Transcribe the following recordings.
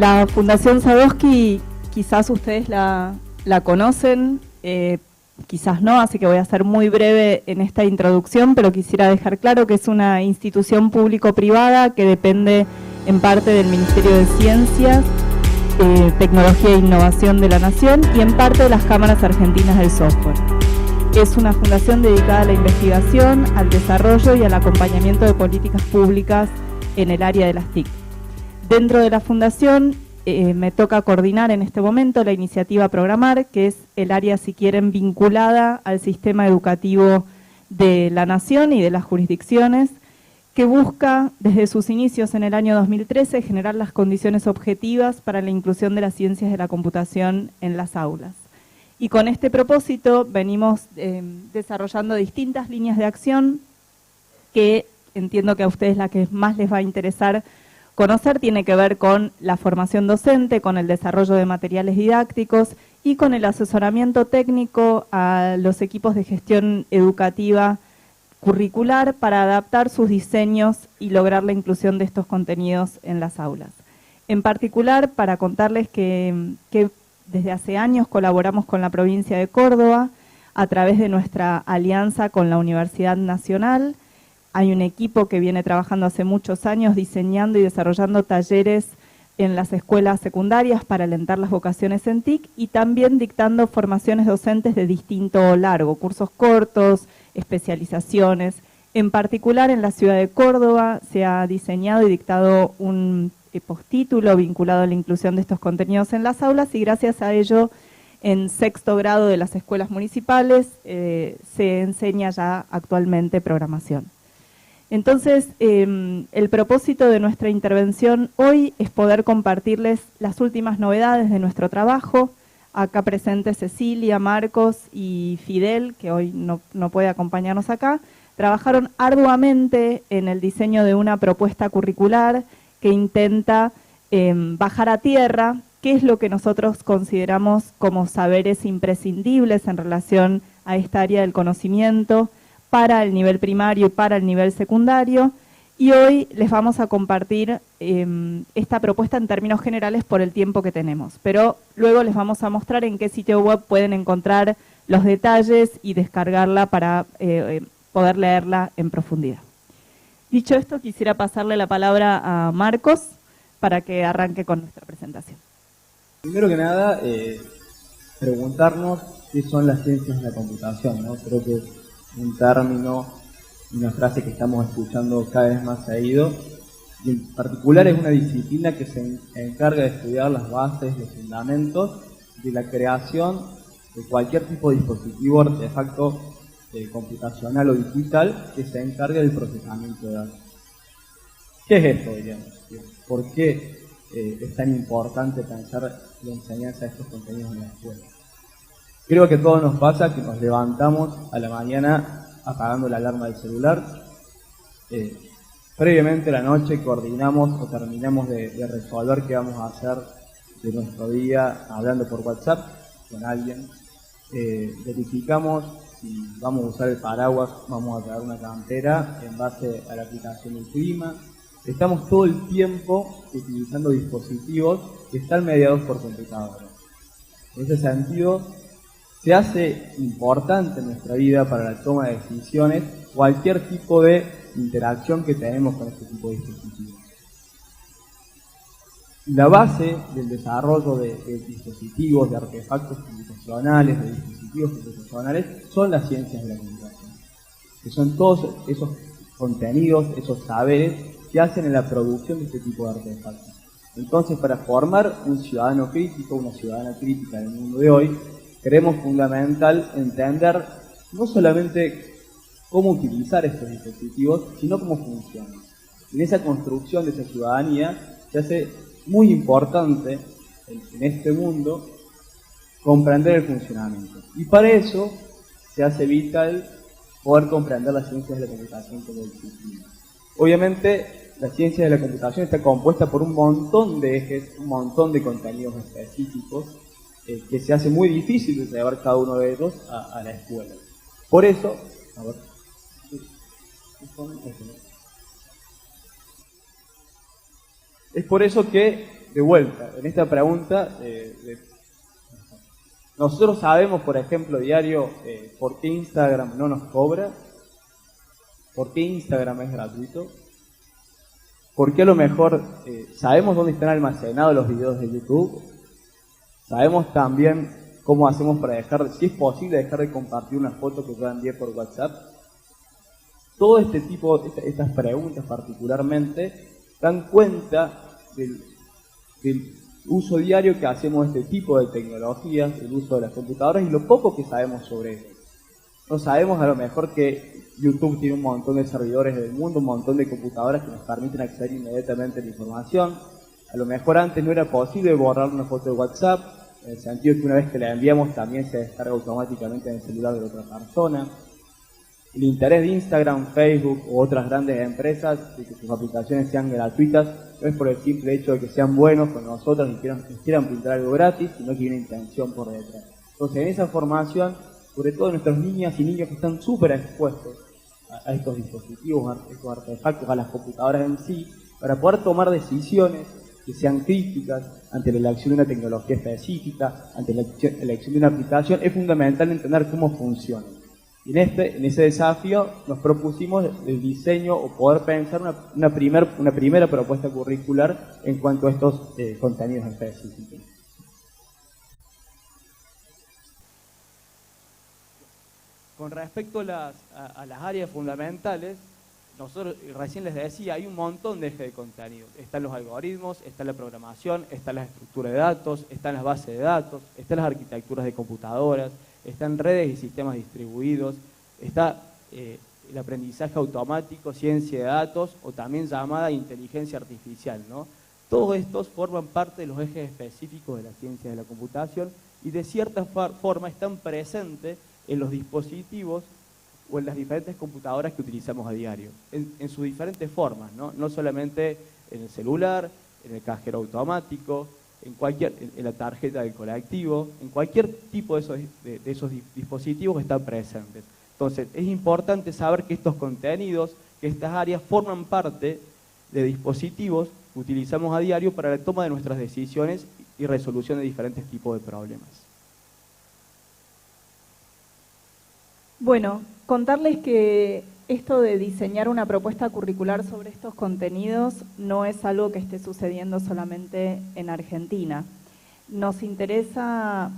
La Fundación Sadowski, quizás ustedes la conocen, quizás no, así que voy a ser muy breve en esta introducción, pero quisiera dejar claro que es una institución público-privada que depende en parte del Ministerio de Ciencias, Tecnología e Innovación de la Nación y en parte de las Cámaras Argentinas del Software. Es una fundación dedicada a la investigación, al desarrollo y al acompañamiento de políticas públicas en el área de las TIC. Dentro de la fundación me toca coordinar en este momento la iniciativa Programar, que es el área, si quieren, vinculada al sistema educativo de la Nación y de las jurisdicciones, que busca, desde sus inicios en el año 2013, generar las condiciones objetivas para la inclusión de las ciencias de la computación en las aulas. Y con este propósito venimos desarrollando distintas líneas de acción que entiendo que a ustedes la que más les va a interesar conocer tiene que ver con la formación docente, con el desarrollo de materiales didácticos y con el asesoramiento técnico a los equipos de gestión educativa curricular para adaptar sus diseños y lograr la inclusión de estos contenidos en las aulas. En particular, para contarles que desde hace años colaboramos con la provincia de Córdoba a través de nuestra alianza con la Universidad Nacional. Hay un equipo que viene trabajando hace muchos años diseñando y desarrollando talleres en las escuelas secundarias para alentar las vocaciones en TIC y también dictando formaciones docentes de distinto largo, cursos cortos, especializaciones. En particular en la ciudad de Córdoba se ha diseñado y dictado un postítulo vinculado a la inclusión de estos contenidos en las aulas y gracias a ello en sexto grado de las escuelas municipales se enseña ya actualmente programación. Entonces, el propósito de nuestra intervención hoy es poder compartirles las últimas novedades de nuestro trabajo. Acá presentes Cecilia, Marcos y Fidel, que hoy no puede acompañarnos acá, trabajaron arduamente en el diseño de una propuesta curricular que intenta bajar a tierra qué es lo que nosotros consideramos como saberes imprescindibles en relación a esta área del conocimiento, para el nivel primario y para el nivel secundario, y hoy les vamos a compartir esta propuesta en términos generales por el tiempo que tenemos, pero luego les vamos a mostrar en qué sitio web pueden encontrar los detalles y descargarla para poder leerla en profundidad. Dicho esto, quisiera pasarle la palabra a Marcos para que arranque con nuestra presentación. Primero que nada, preguntarnos qué son las ciencias de la computación, ¿no? Creo que un término, una frase que estamos escuchando cada vez más seguido, y en particular es una disciplina que se encarga de estudiar las bases, los fundamentos de la creación de cualquier tipo de dispositivo, artefacto computacional o digital que se encargue del procesamiento de datos. ¿Qué es esto, digamos? ¿Por qué es tan importante pensar la enseñanza de estos contenidos en la escuela? Creo que a todos nos pasa que nos levantamos a la mañana apagando la alarma del celular. Previamente a la noche coordinamos o terminamos de resolver qué vamos a hacer de nuestro día hablando por WhatsApp con alguien. Verificamos si vamos a usar el paraguas, vamos a traer una campera en base a la aplicación del clima. Estamos todo el tiempo utilizando dispositivos que están mediados por computadoras. En ese sentido, se hace importante en nuestra vida para la toma de decisiones cualquier tipo de interacción que tenemos con este tipo de dispositivos. La base del desarrollo de dispositivos, de artefactos computacionales, de dispositivos computacionales, son las ciencias de la computación, que son todos esos contenidos, esos saberes que hacen en la producción de este tipo de artefactos. Entonces, para formar un ciudadano crítico, una ciudadana crítica del mundo de hoy, creemos fundamental entender no solamente cómo utilizar estos dispositivos, sino cómo funcionan. En esa construcción de esa ciudadanía se hace muy importante en este mundo comprender el funcionamiento. Y para eso se hace vital poder comprender las ciencias de la computación como disciplina. Obviamente, la ciencia de la computación está compuesta por un montón de ejes, un montón de contenidos específicos, que se hace muy difícil de llevar cada uno de ellos a la escuela. Por eso, es por eso que de vuelta, en esta pregunta, nosotros sabemos, por ejemplo, diario, por qué Instagram no nos cobra, por qué Instagram es gratuito, por qué a lo mejor sabemos dónde están almacenados los videos de YouTube, sabemos también cómo hacemos para si es posible dejar de compartir una foto que yo envié por WhatsApp. Todo este tipo, estas preguntas particularmente, dan cuenta del uso diario que hacemos de este tipo de tecnologías, el uso de las computadoras y lo poco que sabemos sobre ello. No sabemos a lo mejor que YouTube tiene un montón de servidores del mundo, un montón de computadoras que nos permiten acceder inmediatamente a la información. A lo mejor antes no era posible borrar una foto de WhatsApp, en el sentido que una vez que la enviamos también se descarga automáticamente en el celular de la otra persona. El interés de Instagram, Facebook u otras grandes empresas de que sus aplicaciones sean gratuitas no es por el simple hecho de que sean buenos con nosotros y quieran pintar algo gratis, sino que hay una intención por detrás. Entonces, en esa formación, sobre todo nuestras niñas y niños que están súper expuestos a estos dispositivos, a estos artefactos, a las computadoras en sí, para poder tomar decisiones que sean críticas ante la elección de una tecnología específica, ante la elección de una aplicación, es fundamental entender cómo funciona. Y en ese desafío nos propusimos el diseño o poder pensar una primera propuesta curricular en cuanto a estos contenidos específicos. Con respecto a las áreas fundamentales, nosotros recién les decía, hay un montón de ejes de contenido. Están los algoritmos, está la programación, está la estructura de datos, están las bases de datos, están las arquitecturas de computadoras, están redes y sistemas distribuidos, está el aprendizaje automático, ciencia de datos o también llamada inteligencia artificial, ¿no? Todos estos forman parte de los ejes específicos de la ciencia de la computación y de cierta forma están presentes en los dispositivos o en las diferentes computadoras que utilizamos a diario, en sus diferentes formas, ¿no? No solamente en el celular, en el cajero automático, en la tarjeta del colectivo, en cualquier tipo de esos dispositivos que están presentes. Entonces, es importante saber que estos contenidos, que estas áreas forman parte de dispositivos que utilizamos a diario para la toma de nuestras decisiones y resolución de diferentes tipos de problemas. Bueno, contarles que esto de diseñar una propuesta curricular sobre estos contenidos no es algo que esté sucediendo solamente en Argentina. Nos interesa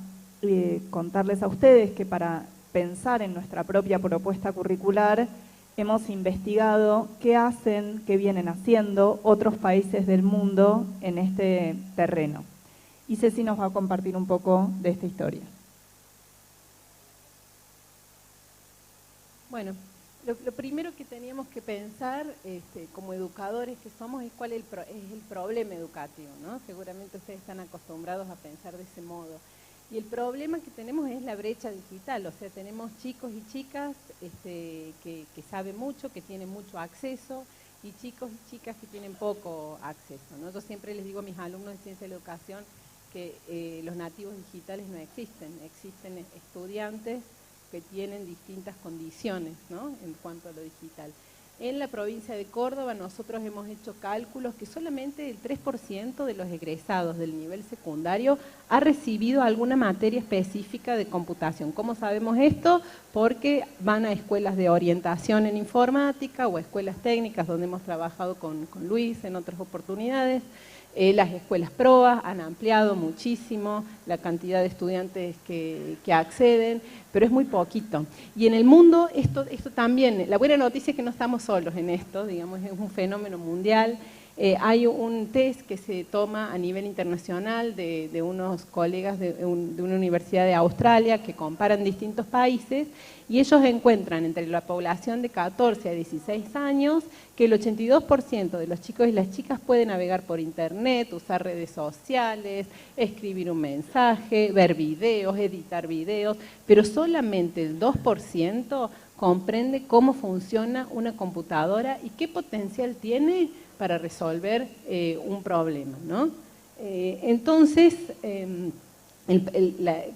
contarles a ustedes que para pensar en nuestra propia propuesta curricular hemos investigado qué hacen, qué vienen haciendo otros países del mundo en este terreno. Y Ceci nos va a compartir un poco de esta historia. Bueno, lo primero que teníamos que pensar como educadores que somos es cuál es el problema educativo, ¿no? Seguramente ustedes están acostumbrados a pensar de ese modo. Y el problema que tenemos es la brecha digital, o sea, tenemos chicos y chicas que saben mucho, que tienen mucho acceso, y chicos y chicas que tienen poco acceso, ¿no? Yo siempre les digo a mis alumnos de Ciencia de la Educación que los nativos digitales no existen, existen estudiantes que tienen distintas condiciones, ¿no? En cuanto a lo digital. En la provincia de Córdoba nosotros hemos hecho cálculos que solamente el 3% de los egresados del nivel secundario ha recibido alguna materia específica de computación. ¿Cómo sabemos esto? Porque van a escuelas de orientación en informática o escuelas técnicas donde hemos trabajado con Luis en otras oportunidades. Las escuelas PROA han ampliado muchísimo la cantidad de estudiantes que acceden, pero es muy poquito. Y en el mundo esto también, la buena noticia es que no estamos solos en esto, digamos, es un fenómeno mundial. Hay un test que se toma a nivel internacional de unos colegas de una universidad de Australia que comparan distintos países y ellos encuentran entre la población de 14 a 16 años que el 82% de los chicos y las chicas pueden navegar por internet, usar redes sociales, escribir un mensaje, ver videos, editar videos, pero solamente el 2% comprende cómo funciona una computadora y qué potencial tiene para resolver un problema, ¿no? Entonces,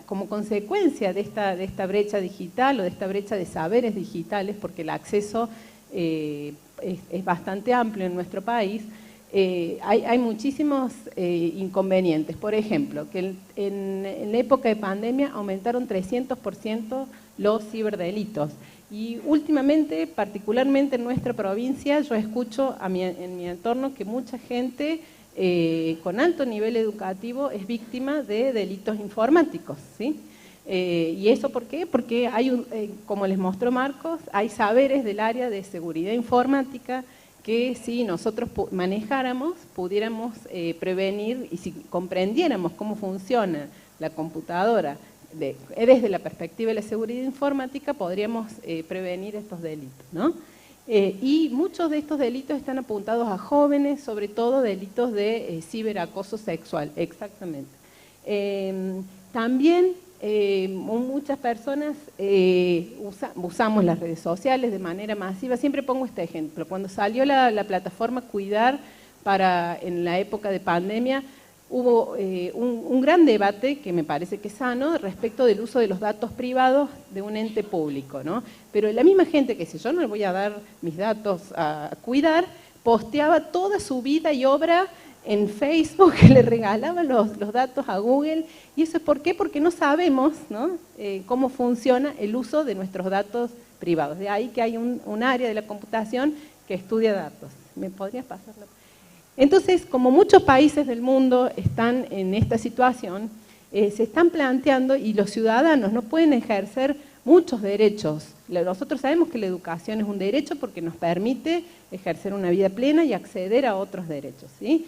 como consecuencia de esta brecha digital o de esta brecha de saberes digitales, porque el acceso es bastante amplio en nuestro país, hay muchísimos inconvenientes. Por ejemplo, que en la época de pandemia aumentaron 300% los ciberdelitos. Y últimamente, particularmente en nuestra provincia, yo escucho en mi entorno que mucha gente con alto nivel educativo es víctima de delitos informáticos, ¿sí? ¿Y eso por qué? Porque hay, como les mostró Marcos, hay saberes del área de seguridad informática que si nosotros manejáramos, pudiéramos prevenir, y si comprendiéramos cómo funciona la computadora desde la perspectiva de la seguridad informática, podríamos prevenir estos delitos, ¿no? Y muchos de estos delitos están apuntados a jóvenes, sobre todo delitos de ciberacoso sexual, exactamente. También muchas personas usamos las redes sociales de manera masiva. Siempre pongo este ejemplo. Cuando salió la plataforma Cuidar en la época de pandemia, hubo un gran debate, que me parece que es sano, respecto del uso de los datos privados de un ente público, ¿no? Pero la misma gente que si yo no le voy a dar mis datos a Cuidar, posteaba toda su vida y obra en Facebook, que le regalaban los datos a Google. ¿Y eso es por qué? Porque no sabemos, ¿no? Cómo funciona el uso de nuestros datos privados. De ahí que hay un área de la computación que estudia datos. ¿Me podrías pasarla? Entonces, como muchos países del mundo están en esta situación, se están planteando, y los ciudadanos no pueden ejercer muchos derechos. Nosotros sabemos que la educación es un derecho porque nos permite ejercer una vida plena y acceder a otros derechos, ¿sí?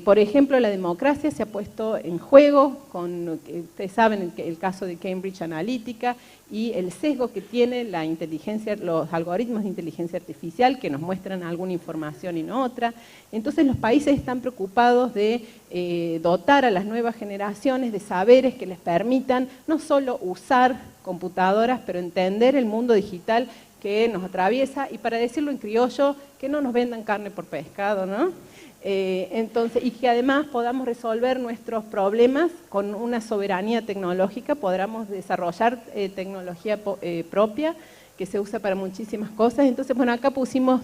Por ejemplo, la democracia se ha puesto en juego con, ustedes saben, el caso de Cambridge Analytica y el sesgo que tiene la inteligencia, los algoritmos de inteligencia artificial que nos muestran alguna información y no otra. Entonces los países están preocupados de dotar a las nuevas generaciones de saberes que les permitan no solo usar computadoras, pero entender el mundo digital que nos atraviesa, y para decirlo en criollo, que no nos vendan carne por pescado, ¿no? Entonces, y que además podamos resolver nuestros problemas con una soberanía tecnológica, podamos desarrollar tecnología propia que se usa para muchísimas cosas. Entonces, bueno, acá pusimos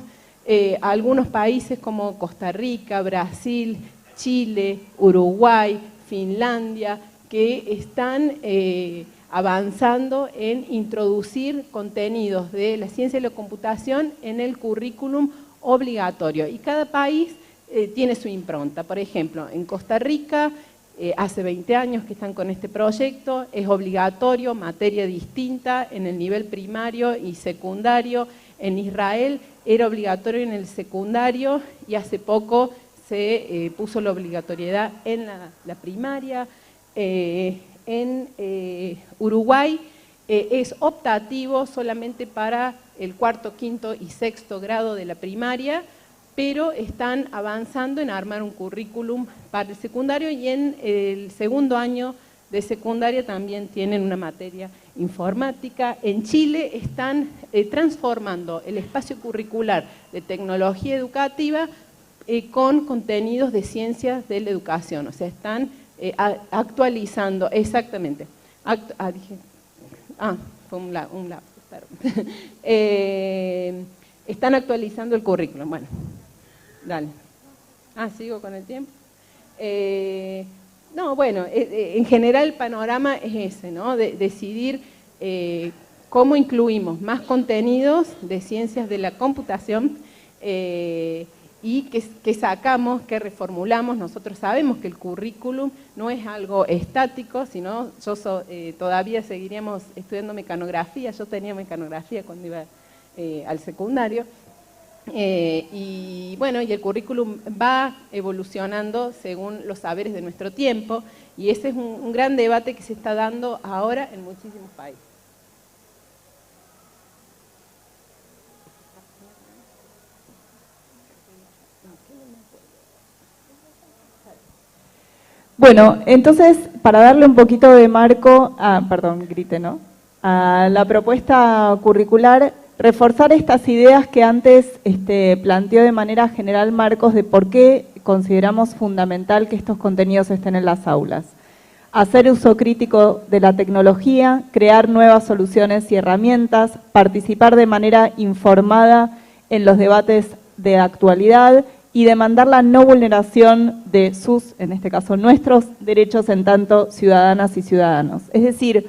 algunos países como Costa Rica, Brasil, Chile, Uruguay, Finlandia, que están avanzando en introducir contenidos de la ciencia y la computación en el currículum obligatorio. Y cada país tiene su impronta. Por ejemplo, en Costa Rica, hace 20 años que están con este proyecto, es obligatorio, materia distinta en el nivel primario y secundario. En Israel era obligatorio en el secundario y hace poco se puso la obligatoriedad en la primaria. En Uruguay es optativo solamente para el cuarto, quinto y sexto grado de la primaria, pero están avanzando en armar un currículum para el secundario, y en el segundo año de secundaria también tienen una materia informática. En Chile están transformando el espacio curricular de tecnología educativa con contenidos de ciencias de la educación, o sea, están actualizando, exactamente. Fue un lapsus, perdón. Están actualizando el currículum. Bueno, dale. Sigo con el tiempo. No, bueno, en general el panorama es ese, ¿no? Decidir cómo incluimos más contenidos de ciencias de la computación y que sacamos, que reformulamos. Nosotros sabemos que el currículum no es algo estático, sino todavía seguiríamos estudiando mecanografía. Yo tenía mecanografía cuando iba al secundario. Y bueno, y el currículum va evolucionando según los saberes de nuestro tiempo, y ese es un gran debate que se está dando ahora en muchísimos países. Bueno, entonces, para darle un poquito de marco, a la propuesta curricular, reforzar estas ideas que antes planteó de manera general Marcos de por qué consideramos fundamental que estos contenidos estén en las aulas. Hacer uso crítico de la tecnología, crear nuevas soluciones y herramientas, participar de manera informada en los debates de actualidad y demandar la no vulneración de sus, en este caso nuestros, derechos en tanto ciudadanas y ciudadanos. Es decir,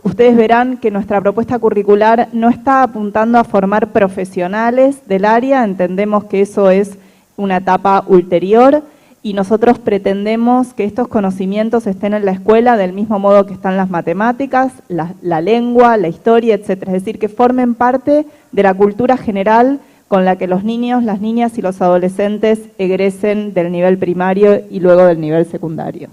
ustedes verán que nuestra propuesta curricular no está apuntando a formar profesionales del área, entendemos que eso es una etapa ulterior, y nosotros pretendemos que estos conocimientos estén en la escuela del mismo modo que están las matemáticas, la lengua, la historia, etcétera. Es decir, que formen parte de la cultura general con la que los niños, las niñas y los adolescentes egresen del nivel primario y luego del nivel secundario.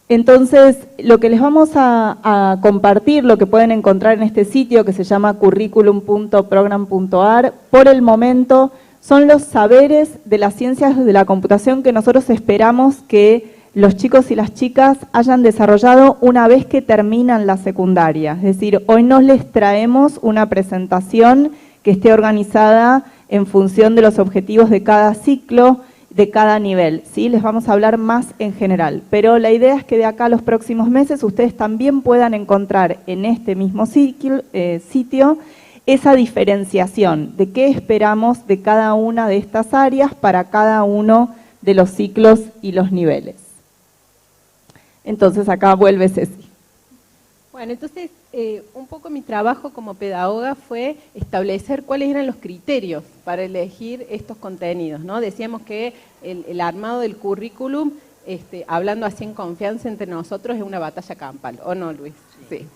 Entonces, lo que les vamos a compartir, lo que pueden encontrar en este sitio que se llama curriculum.program.ar, por el momento son los saberes de las ciencias de la computación que nosotros esperamos que los chicos y las chicas hayan desarrollado una vez que terminan la secundaria. Es decir, hoy no les traemos una presentación que esté organizada en función de los objetivos de cada ciclo, de cada nivel, ¿sí? Les vamos a hablar más en general, pero la idea es que de acá a los próximos meses ustedes también puedan encontrar en este mismo sitio esa diferenciación de qué esperamos de cada una de estas áreas para cada uno de los ciclos y los niveles. Entonces acá vuelve Ceci. Bueno, entonces un poco mi trabajo como pedagoga fue establecer cuáles eran los criterios para elegir estos contenidos, ¿no? Decíamos que el armado del currículum, hablando así en confianza entre nosotros, es una batalla campal, ¿o no, Luis? Sí.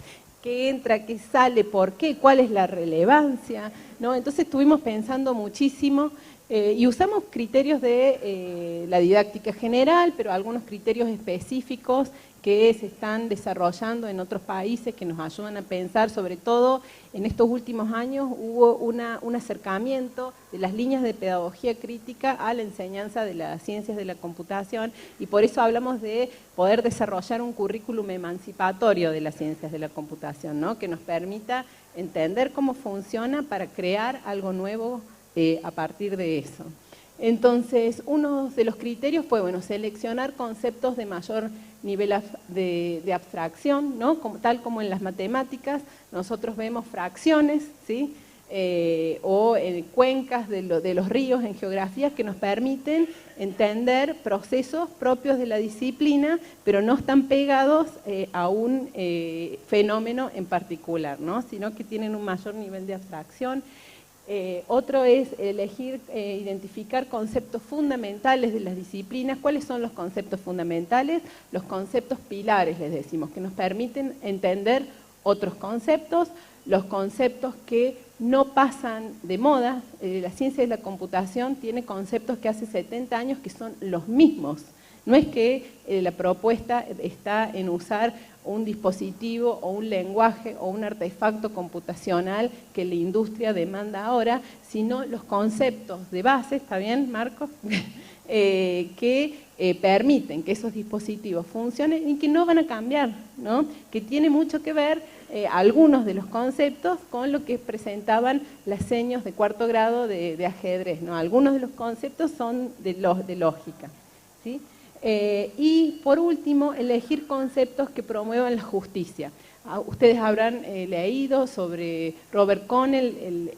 ¿Qué entra, qué sale, por qué, cuál es la relevancia? ¿No? Entonces estuvimos pensando muchísimo y usamos criterios de la didáctica general, pero algunos criterios específicos que se están desarrollando en otros países que nos ayudan a pensar, sobre todo en estos últimos años hubo un acercamiento de las líneas de pedagogía crítica a la enseñanza de las ciencias de la computación y por eso hablamos de poder desarrollar un currículum emancipatorio de las ciencias de la computación, ¿no? Que nos permita entender cómo funciona para crear algo nuevo a partir de eso. Entonces, uno de los criterios fue, bueno, seleccionar conceptos de mayor nivel de abstracción, ¿no? Tal como en las matemáticas, nosotros vemos fracciones, ¿sí? O cuencas de los ríos en geografía que nos permiten entender procesos propios de la disciplina, pero no están pegados a un fenómeno en particular, ¿no? Sino que tienen un mayor nivel de abstracción. Otro es elegir, identificar conceptos fundamentales de las disciplinas. ¿Cuáles son los conceptos fundamentales? Los conceptos pilares, les decimos, que nos permiten entender otros conceptos, los conceptos que no pasan de moda. La ciencia de la computación tiene conceptos que hace 70 años que son los mismos. No es que la propuesta está en usar un dispositivo o un lenguaje o un artefacto computacional que la industria demanda ahora, sino los conceptos de base, ¿está bien, Marcos? Que permiten que esos dispositivos funcionen y que no van a cambiar, ¿no? Que tiene mucho que ver algunos de los conceptos con lo que presentaban las seños de cuarto grado de ajedrez, ¿no? Algunos de los conceptos son de lógica, ¿sí? Y por último, elegir conceptos que promuevan la justicia. Ustedes habrán leído sobre Robert Connell,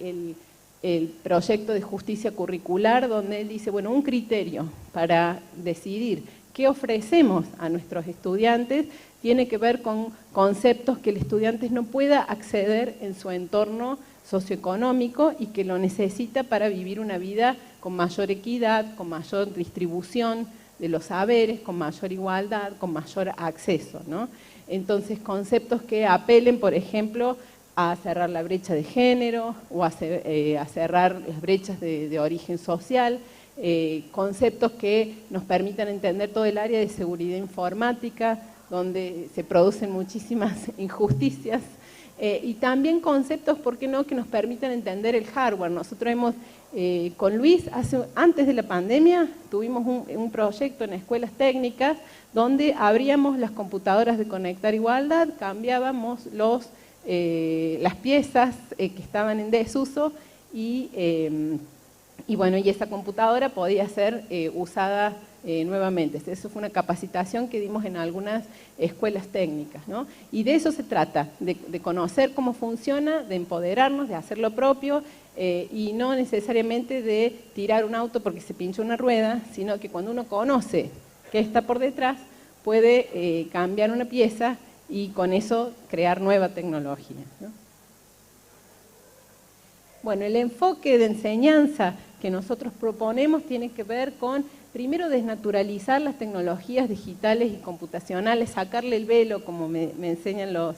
el proyecto de justicia curricular, donde él dice, bueno, un criterio para decidir qué ofrecemos a nuestros estudiantes tiene que ver con conceptos que el estudiante no pueda acceder en su entorno socioeconómico y que lo necesita para vivir una vida con mayor equidad, con mayor distribución de los saberes, con mayor igualdad, con mayor acceso, ¿no? Entonces, conceptos que apelen, por ejemplo, a cerrar la brecha de género o a cerrar las brechas de origen social, conceptos que nos permitan entender todo el área de seguridad informática, donde se producen muchísimas injusticias, y también conceptos, ¿por qué no?, que nos permitan entender el hardware. Nosotros hemos, con Luis, antes de la pandemia, tuvimos un proyecto en escuelas técnicas donde abríamos las computadoras de Conectar Igualdad, cambiábamos las piezas que estaban en desuso y bueno, y esa computadora podía ser usada nuevamente. Eso fue una capacitación que dimos en algunas escuelas técnicas, ¿no? Y de eso se trata, de conocer cómo funciona, de empoderarnos, de hacer lo propio, y no necesariamente de tirar un auto porque se pinchó una rueda, sino que cuando uno conoce qué está por detrás, puede cambiar una pieza y con eso crear nueva tecnología, ¿no? Bueno, el enfoque de enseñanza que nosotros proponemos tiene que ver con, primero, desnaturalizar las tecnologías digitales y computacionales, sacarle el velo, como me enseñan los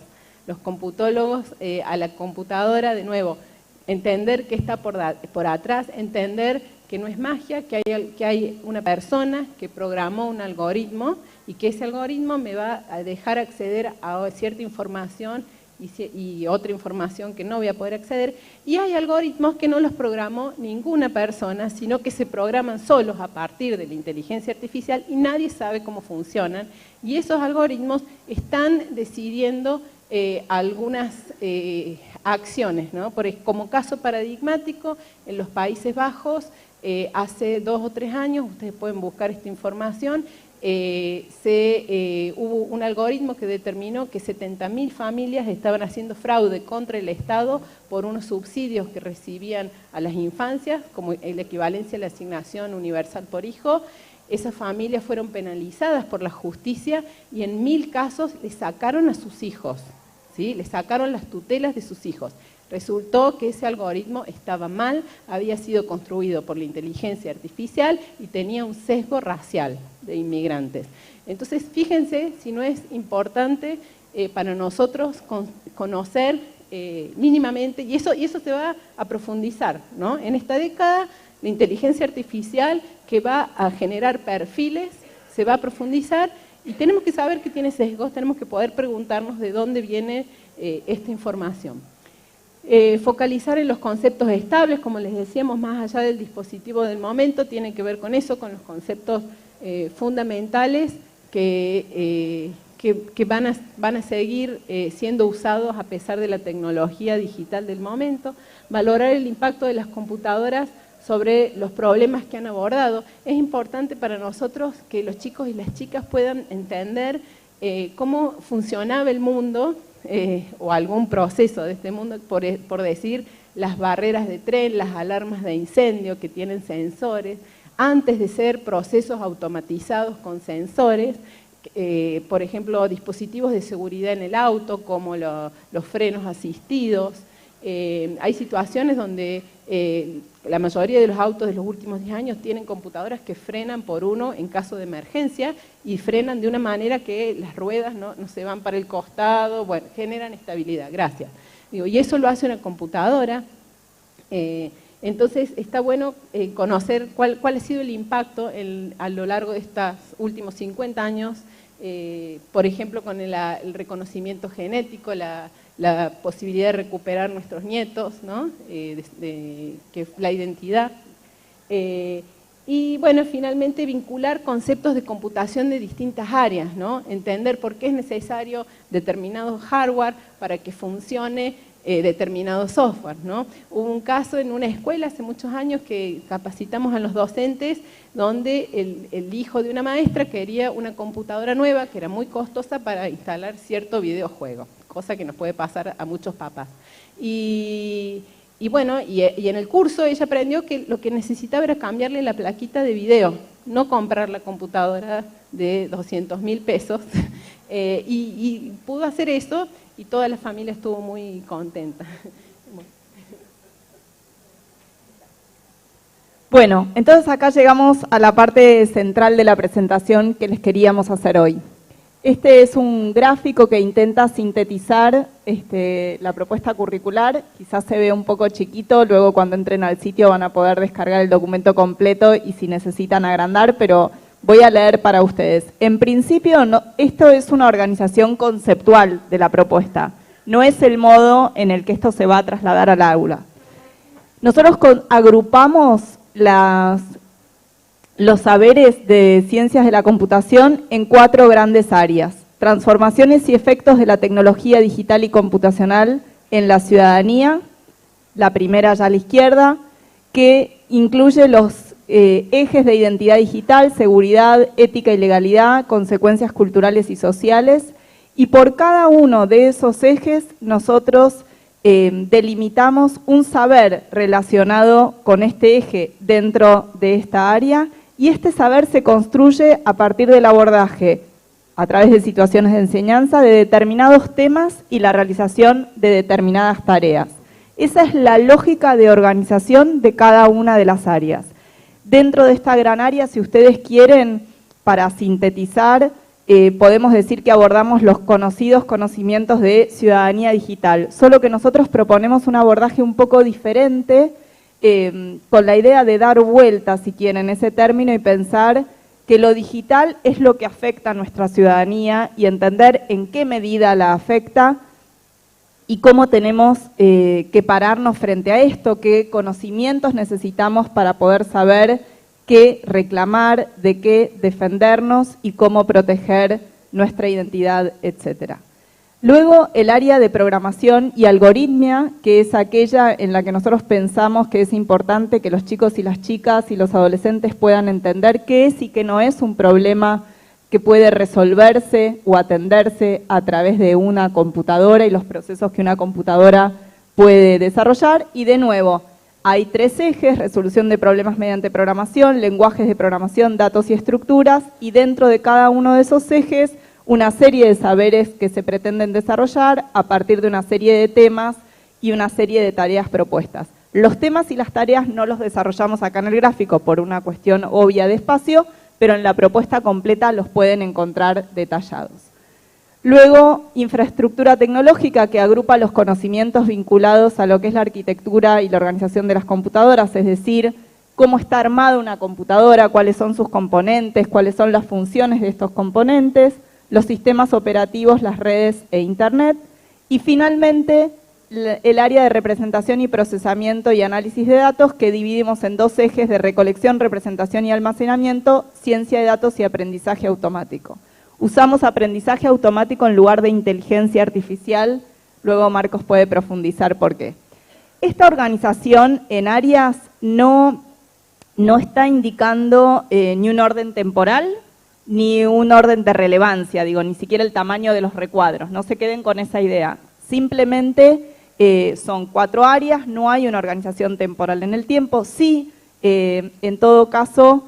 computólogos, a la computadora, de nuevo, entender qué está por atrás, entender que no es magia, que hay una persona que programó un algoritmo y que ese algoritmo me va a dejar acceder a cierta información y otra información que no voy a poder acceder, y hay algoritmos que no los programó ninguna persona, sino que se programan solos a partir de la inteligencia artificial y nadie sabe cómo funcionan, y esos algoritmos están decidiendo algunas acciones, ¿no? Como caso paradigmático, en los Países Bajos, hace 2 o 3 años, ustedes pueden buscar esta información, hubo un algoritmo que determinó que 70.000 familias estaban haciendo fraude contra el Estado por unos subsidios que recibían a las infancias, como la equivalencia a la asignación universal por hijo. Esas familias fueron penalizadas por la justicia y en 1000 casos les sacaron a sus hijos, ¿sí? Les sacaron las tutelas de sus hijos. Resultó que ese algoritmo estaba mal, había sido construido por la inteligencia artificial y tenía un sesgo racial de inmigrantes. Entonces, fíjense si no es importante para nosotros conocer mínimamente, y eso se va a profundizar, ¿no? En esta década, la inteligencia artificial que va a generar perfiles se va a profundizar y tenemos que saber que tiene sesgos, tenemos que poder preguntarnos de dónde viene esta información. Focalizar en los conceptos estables, como les decíamos, más allá del dispositivo del momento, tiene que ver con eso, con los conceptos fundamentales que van a seguir siendo usados a pesar de la tecnología digital del momento. Valorar el impacto de las computadoras sobre los problemas que han abordado. Es importante para nosotros que los chicos y las chicas puedan entender cómo funcionaba el mundo, o algún proceso de este mundo, por decir, las barreras de tren, las alarmas de incendio que tienen sensores, antes de ser procesos automatizados con sensores, por ejemplo, dispositivos de seguridad en el auto, como los frenos asistidos. Hay situaciones donde la mayoría de los autos de los últimos 10 años tienen computadoras que frenan por uno en caso de emergencia y frenan de una manera que las ruedas no se van para el costado, bueno, generan estabilidad. Gracias. Y eso lo hace una computadora. Entonces está bueno conocer cuál ha sido el impacto a lo largo de estos últimos 50 años, por ejemplo, con el reconocimiento genético, la posibilidad de recuperar nuestros nietos, ¿no? Que la identidad. Y bueno, finalmente vincular conceptos de computación de distintas áreas, ¿no? Entender por qué es necesario determinado hardware para que funcione determinado software, ¿no? Hubo un caso en una escuela hace muchos años que capacitamos a los docentes donde el hijo de una maestra quería una computadora nueva que era muy costosa para instalar cierto videojuego, cosa que nos puede pasar a muchos papás. Y bueno, y en el curso ella aprendió que lo que necesitaba era cambiarle la plaquita de video, no comprar la computadora de 200.000 pesos, y pudo hacer eso y toda la familia estuvo muy contenta. Bueno, entonces acá llegamos a la parte central de la presentación que les queríamos hacer hoy. Este es un gráfico que intenta sintetizar la propuesta curricular. Quizás se ve un poco chiquito, luego cuando entren al sitio van a poder descargar el documento completo y si necesitan agrandar, pero voy a leer para ustedes. En principio, esto es una organización conceptual de la propuesta, no es el modo en el que esto se va a trasladar al aula. Nosotros agrupamos los saberes de ciencias de la computación en 4 grandes áreas: transformaciones y efectos de la tecnología digital y computacional en la ciudadanía, la primera allá a la izquierda, que incluye los ejes de identidad digital, seguridad, ética y legalidad, consecuencias culturales y sociales, y por cada uno de esos ejes nosotros delimitamos un saber relacionado con este eje dentro de esta área, y este saber se construye a partir del abordaje, a través de situaciones de enseñanza, de determinados temas y la realización de determinadas tareas. Esa es la lógica de organización de cada una de las áreas. Dentro de esta gran área, si ustedes quieren, para sintetizar, podemos decir que abordamos los conocidos conocimientos de ciudadanía digital, solo que nosotros proponemos un abordaje un poco diferente, con la idea de dar vuelta, si quieren, ese término y pensar que lo digital es lo que afecta a nuestra ciudadanía y entender en qué medida la afecta y cómo tenemos que pararnos frente a esto, qué conocimientos necesitamos para poder saber qué reclamar, de qué defendernos y cómo proteger nuestra identidad, etcétera. Luego, el área de programación y algoritmia, que es aquella en la que nosotros pensamos que es importante que los chicos y las chicas y los adolescentes puedan entender qué es y qué no es un problema que puede resolverse o atenderse a través de una computadora y los procesos que una computadora puede desarrollar. Y de nuevo, hay 3 ejes: resolución de problemas mediante programación, lenguajes de programación, datos y estructuras, y dentro de cada uno de esos ejes una serie de saberes que se pretenden desarrollar a partir de una serie de temas y una serie de tareas propuestas. Los temas y las tareas no los desarrollamos acá en el gráfico por una cuestión obvia de espacio, pero en la propuesta completa los pueden encontrar detallados. Luego, infraestructura tecnológica, que agrupa los conocimientos vinculados a lo que es la arquitectura y la organización de las computadoras, es decir, cómo está armada una computadora, cuáles son sus componentes, cuáles son las funciones de estos componentes, los sistemas operativos, las redes e internet, y finalmente el área de representación y procesamiento y análisis de datos, que dividimos en 2 ejes de recolección, representación y almacenamiento, ciencia de datos y aprendizaje automático. Usamos aprendizaje automático en lugar de inteligencia artificial, luego Marcos puede profundizar por qué. Esta organización en áreas no está indicando ni un orden temporal, ni un orden de relevancia, ni siquiera el tamaño de los recuadros, no se queden con esa idea. Simplemente son 4 áreas, no hay una organización temporal en el tiempo. Sí, en todo caso,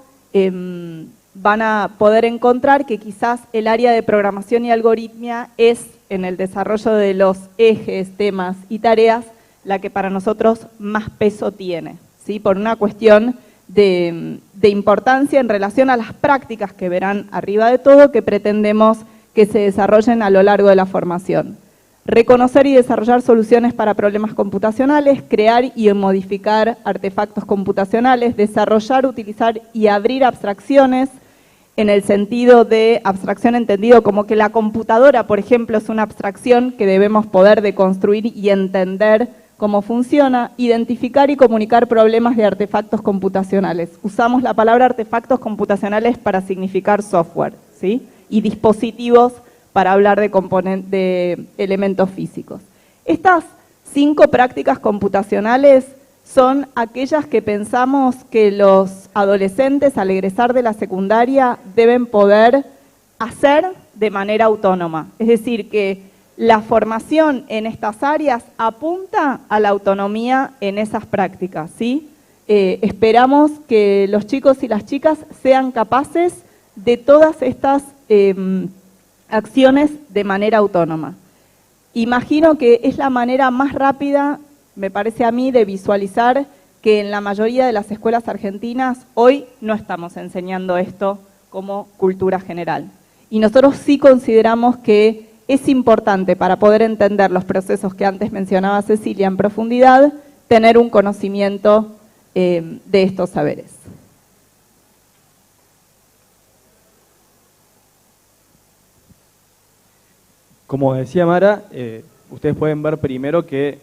van a poder encontrar que quizás el área de programación y algoritmia es, en el desarrollo de los ejes, temas y tareas, la que para nosotros más peso tiene, ¿sí? Por una cuestión de importancia en relación a las prácticas que verán arriba de todo, que pretendemos que se desarrollen a lo largo de la formación. Reconocer y desarrollar soluciones para problemas computacionales, crear y modificar artefactos computacionales, desarrollar, utilizar y abrir abstracciones, en el sentido de abstracción entendido como que la computadora, por ejemplo, es una abstracción que debemos poder deconstruir y entender cómo funciona. Identificar y comunicar problemas de artefactos computacionales. Usamos la palabra artefactos computacionales para significar software, ¿sí? Y dispositivos para hablar de elementos físicos. Estas 5 prácticas computacionales son aquellas que pensamos que los adolescentes al egresar de la secundaria deben poder hacer de manera autónoma. Es decir, que la formación en estas áreas apunta a la autonomía en esas prácticas, ¿sí? Esperamos que los chicos y las chicas sean capaces de todas estas acciones de manera autónoma. Imagino que es la manera más rápida, me parece a mí, de visualizar que en la mayoría de las escuelas argentinas hoy no estamos enseñando esto como cultura general. Y nosotros sí consideramos que es importante, para poder entender los procesos que antes mencionaba Cecilia en profundidad, tener un conocimiento de estos saberes. Como decía Mara, ustedes pueden ver primero que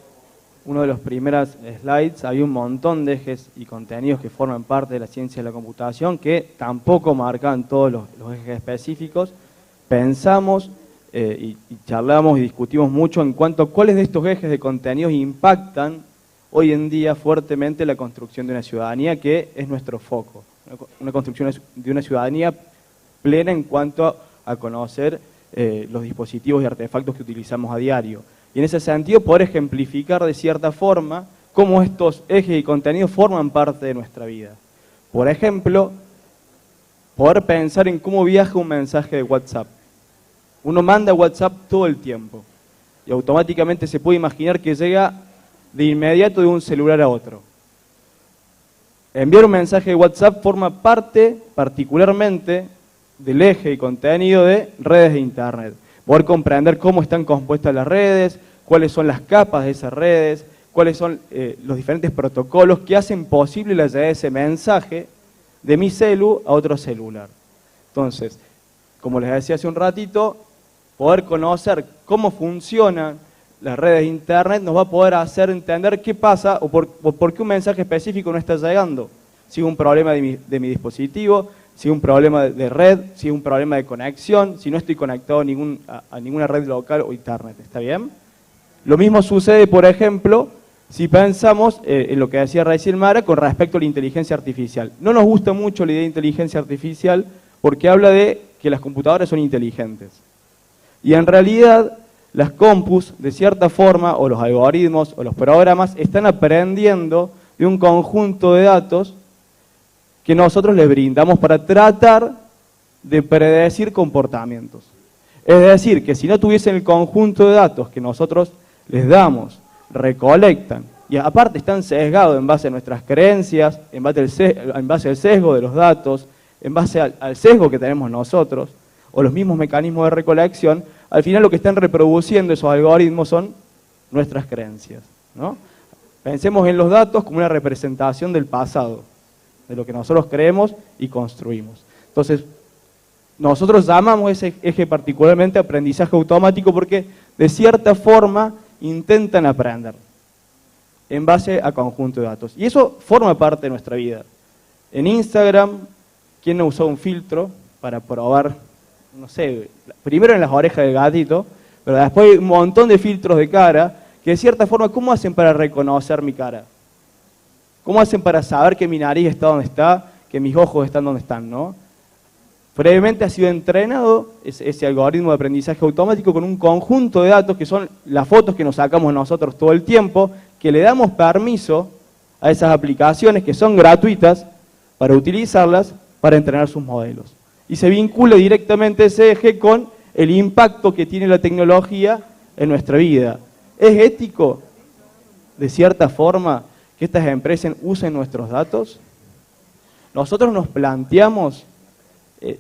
uno de los primeros slides había un montón de ejes y contenidos que forman parte de la ciencia de la computación que tampoco marcan todos los ejes específicos. Pensamos y charlamos y discutimos mucho en cuanto a cuáles de estos ejes de contenidos impactan hoy en día fuertemente la construcción de una ciudadanía que es nuestro foco, una construcción de una ciudadanía plena en cuanto a conocer los dispositivos y artefactos que utilizamos a diario. Y en ese sentido poder ejemplificar de cierta forma cómo estos ejes y contenidos forman parte de nuestra vida. Por ejemplo, poder pensar en cómo viaja un mensaje de WhatsApp. Uno manda WhatsApp todo el tiempo y automáticamente se puede imaginar que llega de inmediato de un celular a otro. Enviar un mensaje de WhatsApp forma parte particularmente del eje y contenido de redes de Internet. Poder comprender cómo están compuestas las redes, cuáles son las capas de esas redes, cuáles son los diferentes protocolos que hacen posible la llegada de ese mensaje de mi celu a otro celular. Entonces, como les decía hace un ratito, poder conocer cómo funcionan las redes de Internet nos va a poder hacer entender qué pasa o por qué un mensaje específico no está llegando. Si es un problema de mi dispositivo, si es un problema de red, si es un problema de conexión, si no estoy conectado a ninguna red local o Internet. ¿Está bien? Lo mismo sucede, por ejemplo, si pensamos en lo que decía recién Mara con respecto a la inteligencia artificial. No nos gusta mucho la idea de inteligencia artificial porque habla de que las computadoras son inteligentes. Y en realidad las compus, de cierta forma, o los algoritmos, o los programas, están aprendiendo de un conjunto de datos que nosotros les brindamos para tratar de predecir comportamientos. Es decir, que si no tuviesen el conjunto de datos que nosotros les damos, recolectan, y aparte están sesgados en base a nuestras creencias, en base al sesgo de los datos, en base al sesgo que tenemos nosotros, o los mismos mecanismos de recolección, al final lo que están reproduciendo esos algoritmos son nuestras creencias, ¿no? Pensemos en los datos como una representación del pasado, de lo que nosotros creemos y construimos. Entonces, nosotros llamamos ese eje particularmente aprendizaje automático porque de cierta forma intentan aprender en base a conjunto de datos. Y eso forma parte de nuestra vida. En Instagram, ¿quién no usó un filtro para probar, no sé, primero en las orejas del gatito, pero después hay un montón de filtros de cara que de cierta forma, ¿cómo hacen para reconocer mi cara? ¿Cómo hacen para saber que mi nariz está donde está, que mis ojos están donde están, no? Previamente ha sido entrenado ese algoritmo de aprendizaje automático con un conjunto de datos que son las fotos que nos sacamos nosotros todo el tiempo, que le damos permiso a esas aplicaciones que son gratuitas para utilizarlas para entrenar sus modelos. Y se vincula directamente ese eje con el impacto que tiene la tecnología en nuestra vida. ¿Es ético, de cierta forma, que estas empresas usen nuestros datos? Nosotros nos planteamos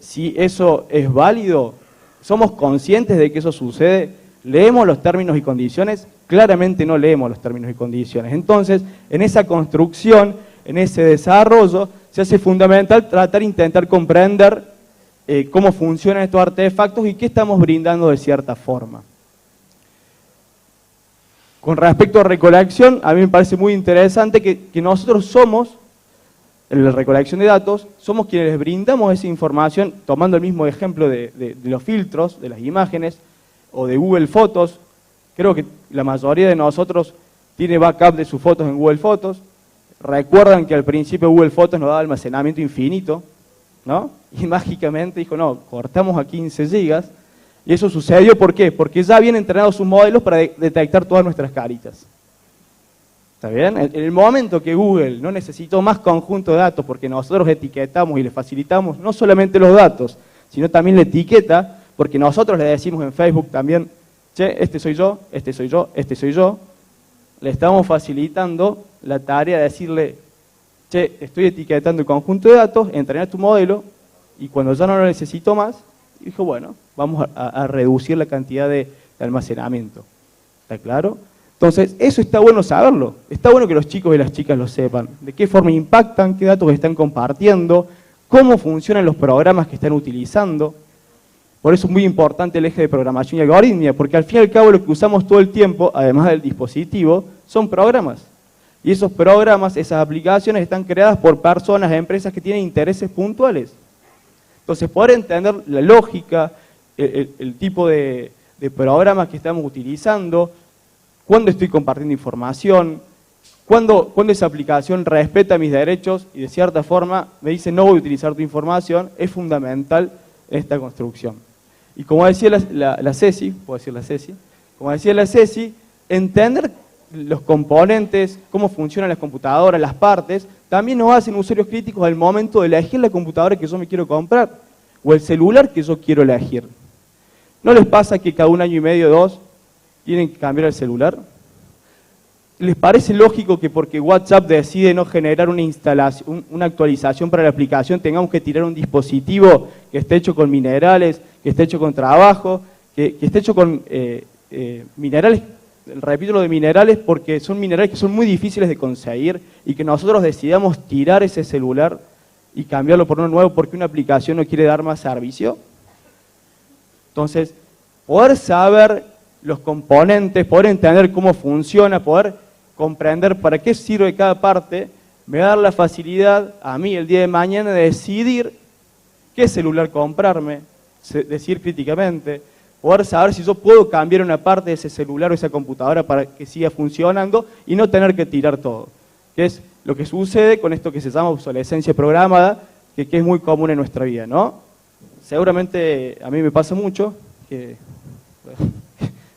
si eso es válido, somos conscientes de que eso sucede, leemos los términos y condiciones, claramente no leemos los términos y condiciones. Entonces, en esa construcción, en ese desarrollo, se hace fundamental tratar de intentar comprender cómo funcionan estos artefactos y qué estamos brindando de cierta forma. Con respecto a recolección, a mí me parece muy interesante que nosotros somos, en la recolección de datos, somos quienes les brindamos esa información, tomando el mismo ejemplo de los filtros, de las imágenes, o de Google Fotos. Creo que la mayoría de nosotros tiene backup de sus fotos en Google Fotos. Recuerdan que al principio Google Fotos nos daba almacenamiento infinito, ¿no? Y mágicamente dijo, no, cortamos a 15 gigas. Y eso sucedió, ¿por qué? Porque ya habían entrenado sus modelos para detectar todas nuestras caritas. ¿Está bien? En el momento que Google no necesitó más conjunto de datos porque nosotros etiquetamos y le facilitamos no solamente los datos, sino también la etiqueta, porque nosotros le decimos en Facebook también, che, este soy yo, este soy yo, este soy yo, le estamos facilitando la tarea de decirle, che, estoy etiquetando el conjunto de datos, entrenar tu modelo, y cuando ya no lo necesito más, dijo, bueno, vamos a reducir la cantidad de almacenamiento. ¿Está claro? Entonces, eso está bueno saberlo. Está bueno que los chicos y las chicas lo sepan. De qué forma impactan, qué datos están compartiendo, cómo funcionan los programas que están utilizando. Por eso es muy importante el eje de programación y algoritmia, porque al fin y al cabo lo que usamos todo el tiempo, además del dispositivo, son programas. Y esos programas, esas aplicaciones están creadas por personas, empresas que tienen intereses puntuales. Entonces, poder entender la lógica, el tipo de programas que estamos utilizando, cuándo estoy compartiendo información, Cuando esa aplicación respeta mis derechos y de cierta forma me dice no voy a utilizar tu información, es fundamental esta construcción. Y como decía la Ceci, puedo decir la Ceci, como decía la Ceci, entender los componentes, cómo funcionan las computadoras, las partes, también nos hacen usuarios críticos al momento de elegir la computadora que yo me quiero comprar o el celular que yo quiero elegir. ¿No les pasa que cada 1 año y medio, 2, tienen que cambiar el celular? ¿Les parece lógico que porque WhatsApp decide no generar una instalación, una actualización para la aplicación, tengamos que tirar un dispositivo que esté hecho con minerales, que esté hecho con trabajo, que esté hecho con minerales? Repito lo de minerales porque son minerales que son muy difíciles de conseguir y que nosotros decidamos tirar ese celular y cambiarlo por uno nuevo porque una aplicación no quiere dar más servicio. Entonces, poder saber los componentes, poder entender cómo funciona, poder comprender para qué sirve cada parte, me va a dar la facilidad a mí el día de mañana de decidir qué celular comprarme, decir críticamente, poder saber si yo puedo cambiar una parte de ese celular o esa computadora para que siga funcionando y no tener que tirar todo. Que es lo que sucede con esto que se llama obsolescencia programada, que es muy común en nuestra vida, ¿no? Seguramente a mí me pasa mucho que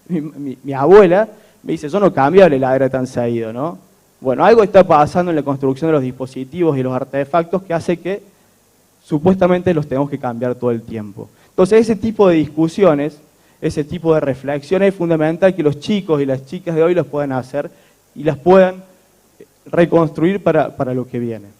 mi abuela me dice, yo no cambio la heladera tan seguido, ¿no? Bueno, algo está pasando en la construcción de los dispositivos y los artefactos que hace que supuestamente los tenemos que cambiar todo el tiempo. Entonces ese tipo de discusiones, ese tipo de reflexiones es fundamental que los chicos y las chicas de hoy los puedan hacer y las puedan reconstruir para lo que viene.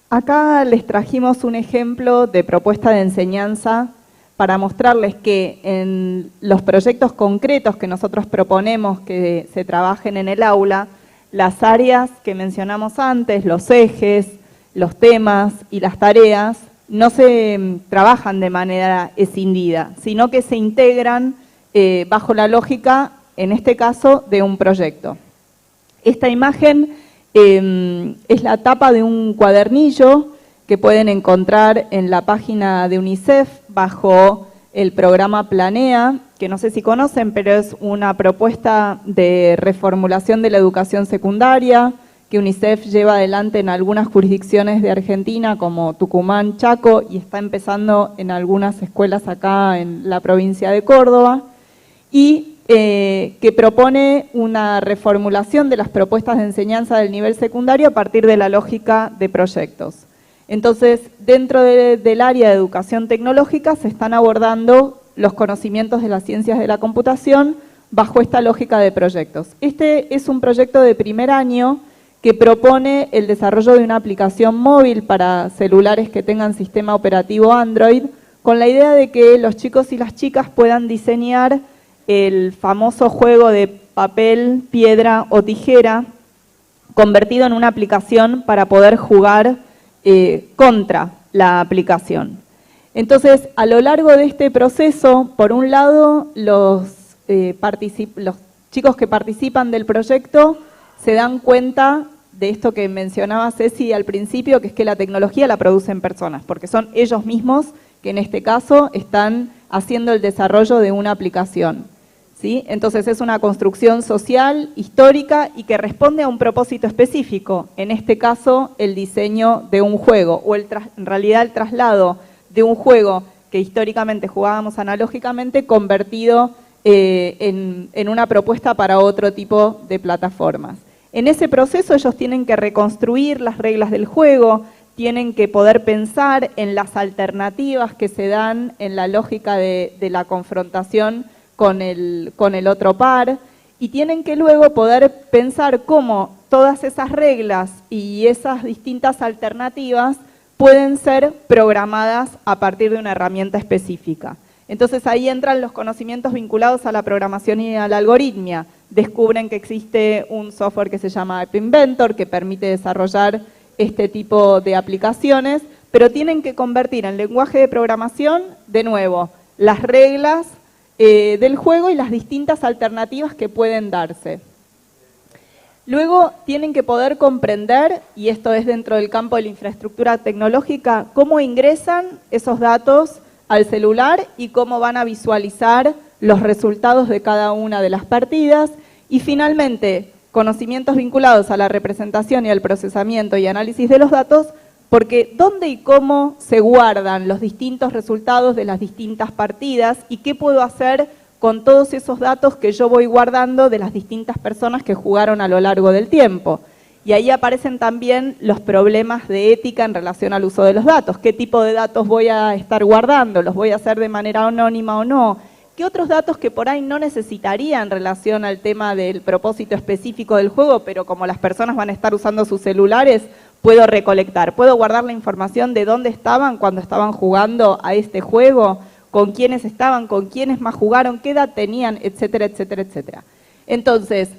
Acá les trajimos un ejemplo de propuesta de enseñanza para mostrarles que en los proyectos concretos que nosotros proponemos que se trabajen en el aula, las áreas que mencionamos antes, los ejes, los temas y las tareas, no se trabajan de manera escindida, sino que se integran bajo la lógica, en este caso, de un proyecto. Esta imagen es la tapa de un cuadernillo que pueden encontrar en la página de UNICEF bajo el programa Planea, que no sé si conocen, pero es una propuesta de reformulación de la educación secundaria que UNICEF lleva adelante en algunas jurisdicciones de Argentina como Tucumán, Chaco, y está empezando en algunas escuelas acá en la provincia de Córdoba, y que propone una reformulación de las propuestas de enseñanza del nivel secundario a partir de la lógica de proyectos. Entonces, dentro del área de educación tecnológica se están abordando los conocimientos de las ciencias de la computación bajo esta lógica de proyectos. Este es un proyecto de primer año que propone el desarrollo de una aplicación móvil para celulares que tengan sistema operativo Android, con la idea de que los chicos y las chicas puedan diseñar el famoso juego de papel, piedra o tijera, convertido en una aplicación para poder jugar contra la aplicación. Entonces, a lo largo de este proceso, por un lado, los chicos que participan del proyecto se dan cuenta de esto que mencionaba Ceci al principio, que es que la tecnología la producen personas, porque son ellos mismos que en este caso están haciendo el desarrollo de una aplicación, ¿sí? Entonces es una construcción social, histórica y que responde a un propósito específico, en este caso el diseño de un juego, o en realidad el traslado de un juego que históricamente jugábamos analógicamente, convertido en una propuesta para otro tipo de plataformas. En ese proceso ellos tienen que reconstruir las reglas del juego, tienen que poder pensar en las alternativas que se dan en la lógica de la confrontación con el otro par, y tienen que luego poder pensar cómo todas esas reglas y esas distintas alternativas pueden ser programadas a partir de una herramienta específica. Entonces ahí entran los conocimientos vinculados a la programación y a la algoritmia. Descubren que existe un software que se llama App Inventor que permite desarrollar este tipo de aplicaciones, pero tienen que convertir en lenguaje de programación, de nuevo, las reglas del juego y las distintas alternativas que pueden darse. Luego tienen que poder comprender, y esto es dentro del campo de la infraestructura tecnológica, cómo ingresan esos datos al celular y cómo van a visualizar los resultados de cada una de las partidas. Y finalmente, conocimientos vinculados a la representación y al procesamiento y análisis de los datos, porque dónde y cómo se guardan los distintos resultados de las distintas partidas y qué puedo hacer con todos esos datos que yo voy guardando de las distintas personas que jugaron a lo largo del tiempo. Y ahí aparecen también los problemas de ética en relación al uso de los datos. ¿Qué tipo de datos voy a estar guardando? ¿Los voy a hacer de manera anónima o no? ¿Qué otros datos que por ahí no necesitaría en relación al tema del propósito específico del juego, pero como las personas van a estar usando sus celulares, puedo recolectar? ¿Puedo guardar la información de dónde estaban cuando estaban jugando a este juego? ¿Con quiénes estaban? ¿Con quiénes más jugaron? ¿Qué edad tenían? Etcétera, etcétera, etcétera. Entonces,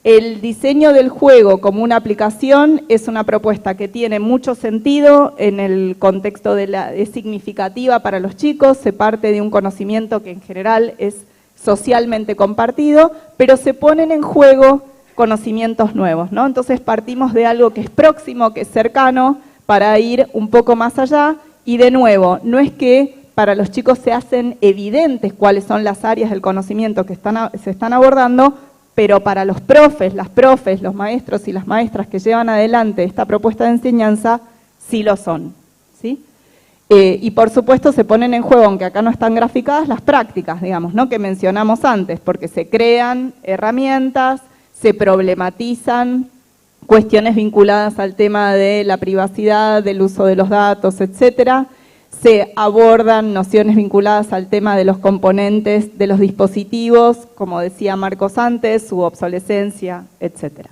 el diseño del juego como una aplicación es una propuesta que tiene mucho sentido en el contexto es significativa para los chicos, se parte de un conocimiento que en general es socialmente compartido, pero se ponen en juego conocimientos nuevos, ¿no? Entonces partimos de algo que es próximo, que es cercano, para ir un poco más allá, y de nuevo, no es que para los chicos se hacen evidentes cuáles son las áreas del conocimiento que se están abordando, pero para los profes, las profes, los maestros y las maestras que llevan adelante esta propuesta de enseñanza, sí lo son, ¿sí? Y por supuesto se ponen en juego, aunque acá no están graficadas, las prácticas, digamos, ¿no? Que mencionamos antes, porque se crean herramientas, se problematizan cuestiones vinculadas al tema de la privacidad, del uso de los datos, etcétera. Se abordan nociones vinculadas al tema de los componentes de los dispositivos, como decía Marcos antes, su obsolescencia, etc.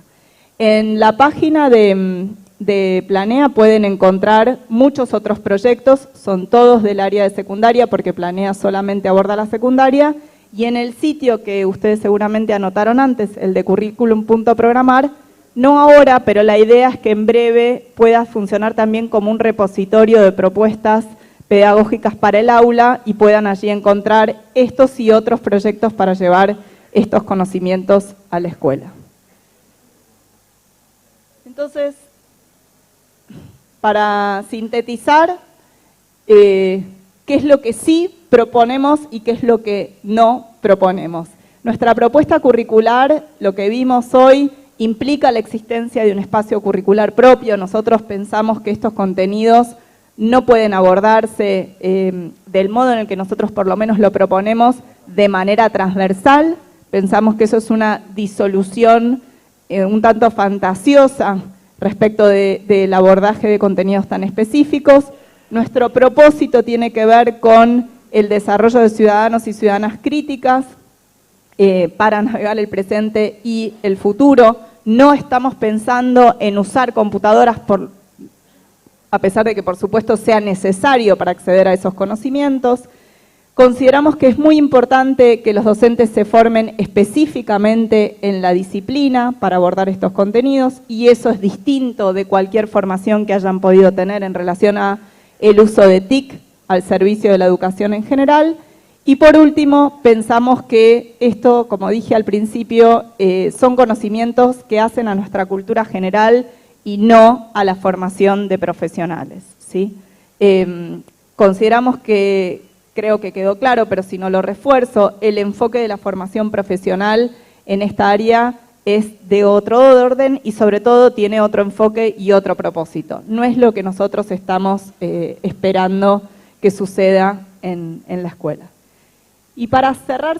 En la página de Planea pueden encontrar muchos otros proyectos, son todos del área de secundaria, porque Planea solamente aborda la secundaria, y en el sitio que ustedes seguramente anotaron antes, el de curriculum.programar, no ahora, pero la idea es que en breve pueda funcionar también como un repositorio de propuestas pedagógicas para el aula y puedan allí encontrar estos y otros proyectos para llevar estos conocimientos a la escuela. Entonces, para sintetizar, ¿qué es lo que sí proponemos y qué es lo que no proponemos? Nuestra propuesta curricular, lo que vimos hoy, implica la existencia de un espacio curricular propio. Nosotros pensamos que estos contenidos no pueden abordarse del modo en el que nosotros por lo menos lo proponemos de manera transversal. Pensamos que eso es una disolución un tanto fantasiosa respecto del abordaje de contenidos tan específicos. Nuestro propósito tiene que ver con el desarrollo de ciudadanos y ciudadanas críticas para navegar el presente y el futuro. No estamos pensando en usar computadoras a pesar de que por supuesto sea necesario para acceder a esos conocimientos. Consideramos que es muy importante que los docentes se formen específicamente en la disciplina para abordar estos contenidos, y eso es distinto de cualquier formación que hayan podido tener en relación a el uso de TIC al servicio de la educación en general. Y por último, pensamos que esto, como dije al principio, son conocimientos que hacen a nuestra cultura general y no a la formación de profesionales, ¿sí? Consideramos que, creo que quedó claro, pero si no lo refuerzo, el enfoque de la formación profesional en esta área es de otro orden y sobre todo tiene otro enfoque y otro propósito. No es lo que nosotros estamos esperando que suceda en la escuela. Y para cerrar,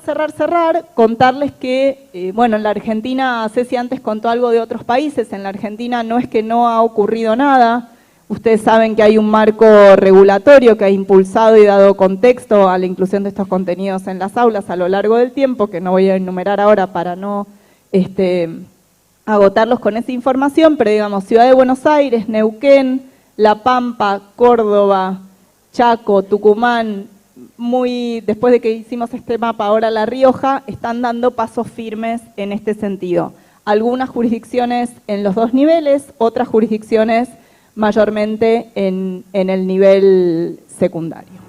contarles que, bueno, en la Argentina, Ceci antes contó algo de otros países, en la Argentina no es que no ha ocurrido nada, ustedes saben que hay un marco regulatorio que ha impulsado y dado contexto a la inclusión de estos contenidos en las aulas a lo largo del tiempo, que no voy a enumerar ahora para no agotarlos con esa información, pero digamos, Ciudad de Buenos Aires, Neuquén, La Pampa, Córdoba, Chaco, Tucumán, después de que hicimos este mapa, ahora La Rioja, están dando pasos firmes en este sentido. Algunas jurisdicciones en los dos niveles, otras jurisdicciones mayormente en el nivel secundario.